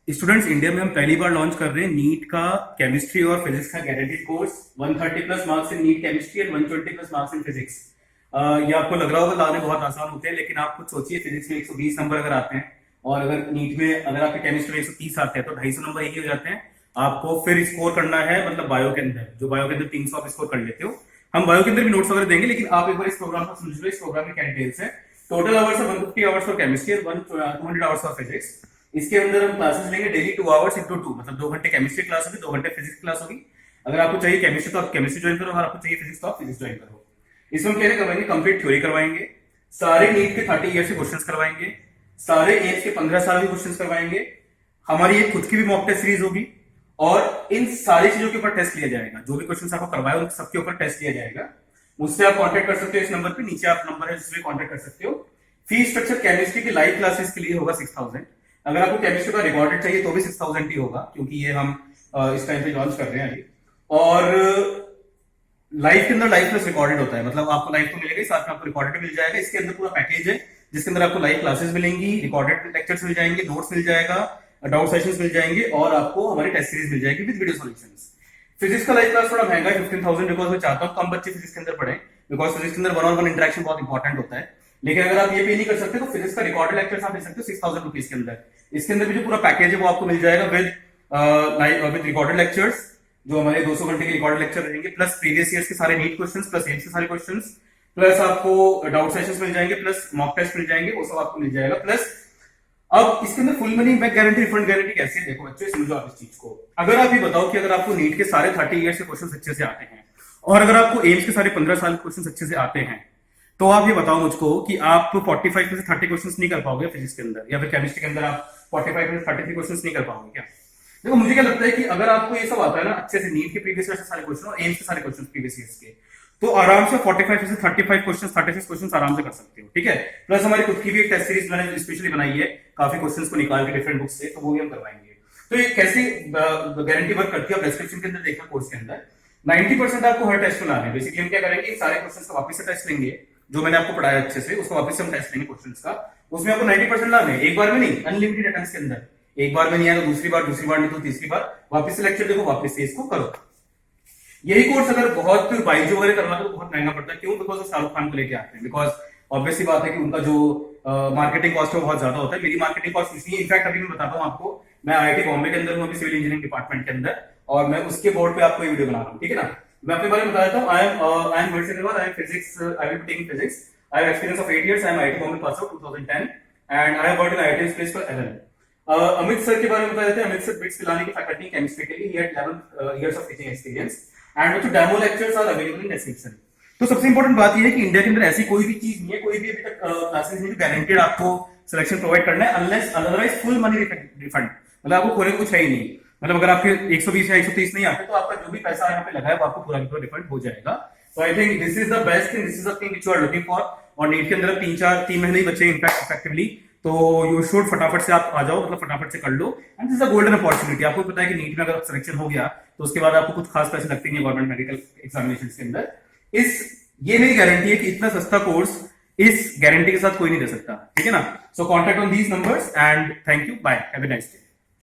Students, India में हम पहली बार लॉन्च कर रहे हैं नीट का केमिस्ट्री और फिजिक्स का guaranteed course. 130 plus marks in NEET chemistry and 120 plus marks in physics. ये आपको लग रहा होगा लाने बहुत आसान होते हैं, लेकिन आप कुछ सोचिए, फिजिक्स में 120 नंबर अगर आते हैं और अगर नीट में अगर आपके केमिस्ट्री में 130 आते हैं तो 250 नंबर यही हो जाते हैं। आपको फिर स्कोर करना है, मतलब बायो के अंदर, जो बायो के अंदर 300 आप स्कोर कर लेते हो। हम बायो के अंदर भी नोट्स वगैरह देंगे, लेकिन आप एक बार इस प्रोग्राम को समझ लो। इस प्रोग्राम में क्या डिटेल्स है। टोटल आवर्स है 150 hours for chemistry and 200 hours for physics. इसके अंदर हम क्लासेस लेंगे डेली 2 आवर्स इंटू 2, मतलब 2 घंटे केमिस्ट्री क्लास होगी, 2 घंटे फिजिक्स क्लास होगी। अगर आपको चाहिए केमिस्ट्री तो आप केमिस्ट्री ज्वाइन करो, अगर आपको चाहिए फिजिक्स तो आप फिजिक्स ज्वाइन करो। इसमें हम क्या करवाएंगे, कंप्लीट थ्योरी करवाएंगे, सारे नीट के 30 ईयर से क्वेश्चंस करवाएंगे, सारे एम्स के 15 साल के क्वेश्चंस करवाएंगे। हमारी एक खुद की भी मॉक टेस्ट सीरीज होगी और इन सारी चीजों के ऊपर टेस्ट लिया जाएगा। जो भी क्वेश्चंस आपको करवाए उन सबके ऊपर टेस्ट लिया जाएगा। मुझसे आप कांटेक्ट कर सकते हो, इस नंबर पे नीचे आप नंबर है जिससे कांटेक्ट कर सकते हो। फीस स्ट्रक्चर केमिस्ट्री की लाइव क्लासेस के लिए होगा 6000। अगर आपको केमिस्ट्री का रिकॉर्डेड चाहिए तो भी 6000 ही होगा, क्योंकि ये हम इस टाइम पे लॉन्च कर रहे हैं अभी। और लाइव के अंदर लाइव प्लस रिकॉर्डेड होता है, मतलब आपको लाइव तो मिलेगा, साथ में आपको रिकॉर्डेड मिल जाएगा। इसके अंदर पूरा पैकेज है जिसके अंदर आपको लाइव क्लासेस मिलेंगी, रिकॉर्डेड लेक्चर्स मिल जाएंगे, नोट्स मिल जाएगा, डाउट सेशंस मिल जाएंगे और आपको हमारी टेस्ट सीरीज मिल जाएगी विद वीडियो सॉल्यूशंस। फिजिक्स का लाइव क्लास थोड़ा महंगा है 15000, बिकॉज मैं चाहता हूँ कम बच्चे फिजिक्स के अंदर पढ़े, बिकॉज फिजिक्स के अंदर 1-on-1 इंटरेक्शन बहुत इंपॉर्टेंट होता है। लेकिन अगर आप ये पे नहीं कर सकते तो फिजिक्स का रिकॉर्डेड लेक्चर्स आप ले सकते हो 6000 रुपीज के अंदर। इसके अंदर भी जो पूरा पैकेज है वो आपको मिल जाएगा विद रिकॉर्डेड लेक्चर्स, जो हमारे 200 घंटे के रिकॉर्डेड लेक्चर रहेंगे, प्लस प्रीवियस ईयर्स के सारे नीट क्वेश्चंस, प्लस एम्स के सारे क्वेश्चंस, प्लस आपको डाउट सेशंस मिल जाएंगे, प्लस मॉक टेस्ट मिल जाएंगे, वो सब आपको मिल जाएगा। प्लस अब इसके अंदर full money back guarantee, refund guarantee कैसी है, देखो बच्चों समझो आप इस चीज को। अगर आप ये बताओ कि अगर आपको नीट के सारे 30 ईयर्स के क्वेश्चन अच्छे से आते हैं और अगर आपको एम्स के सारे 15 साल के क्वेश्चन अच्छे से आते हैं, तो आप ये बताओ मुझको कि आप 45 में से 30 क्वेश्चन नहीं कर पाओगे फिजिक्स के अंदर, या फिर केमिस्ट्री के अंदर आप 45 में से 33 क्वेश्चन नहीं कर पाओगे क्या? देखो मुझे क्या लगता है कि अगर आपको ये सब आता है ना अच्छे से, नीट के प्रीवियस ईयर से सारे क्वेश्चन और एम्स के सारे क्वेश्चन प्रीवियस ईयर्स के, तो आराम से 45 से 35 क्वेश्चन, 36 क्वेश्चन आराम से कर सकते हो, ठीक है। प्लस हमारी खुद की भी एक टेस्ट सीरीज मैंने स्पेशली बनाई है, काफी क्वेश्चंस को निकाल के डिफरेंट बुक्स से, तो वो भी हम करवाएंगे। तो ये कैसी गारंटी वर्क करती है, आप डिस्क्रिप्शन के अंदर देखना कोर्स के अंदर 90% आपको हर टेस्ट में लाने हैं। बेसिकली हम क्या करेंगे, सारे क्वेश्चंस का वापस से टेस्ट लेंगे, जो मैंने आपको पढ़ाया अच्छे से उसको वापस से हम टेस्ट लेंगे क्वेश्चंस का। उसमें आपको 90% लाने, एक बार में नहीं, अनलिमिटेड अटेम्प्ट्स के अंदर। एक बार में नहीं आया तो दूसरी बार नहीं तो तीसरी बार वापस से लेक्चर देखो, वापस से इसको करो। यही कोर्स अगर बहुत बाइजू वगैरह करना तो बहुत महंगा पड़ता है। क्यों? बिकॉज वो शाहरुख खान को लेके आते हैं, बिकॉज ऑब्वियसली बात है कि उनका जो मार्केटिंग कॉस्ट है वो बहुत ज्यादा होता है। मेरी मार्केटिंग कॉस्ट इसलिए, इनफैक्ट अभी मैं बताता हूँ आपको, मैं आईआईटी बॉम्बे के अंदर हूँ अभी सिविल इंजीनियरिंग डिपार्टमेंट के अंदर, और मैं उसके बोर्ड पे आपको ये वीडियो बना रहा हूँ, ठीक है ना। मैं अपने बारे में बता देता हूँ। I am Varshit, I am physics, I will be taking physics. I have experience of 8 years। I am IIT Bombay pass out 2010 and I have worked in IIT space for 11। Amit sir के बारे में बता देते हैं। अमित सर ब्रिट्स पिलानी की faculty chemistry के लिए, he had 11 years of teaching experience and जो demo lectures are available in description. तो सबसे इंपॉर्टेंट बात यह है कि इंडिया के अंदर ऐसी कोई भी चीज नहीं है, कोई भी अभी तक क्लासेस नहीं गारंटेड आपको सिलेक्शन प्रोवाइड करना है, unless otherwise full money refund, मतलब आपको खोने कुछ है ही नहीं। मतलब अगर आपके 120 या 130 नहीं आते तो आपका जो भी पैसा यहाँ पे लगा है वो आपको पूरा रिफंड हो जाएगा। So I think this is the best thing, this is the thing which you are looking for. और नीट के अंदर 3 महीने ही बचे इनफैक्ट इफेक्टिवली, तो यू शुड फटाफट से आप आ जाओ, मतलब फटाफट से कर लो। And this is a golden opportunity. आपको पता है कि नीट में अगर सिलेक्शन हो गया तो उसके बाद आपको कुछ खास पैसे लगते नहीं है गवर्नमेंट मेडिकल एग्जामिनेशन के अंदर। ये मेरी गारंटी है कि इतना सस्ता कोर्स इस गारंटी के साथ कोई नहीं दे सकता, ठीक है ना। So contact on these numbers and thank you, bye, have a nice day.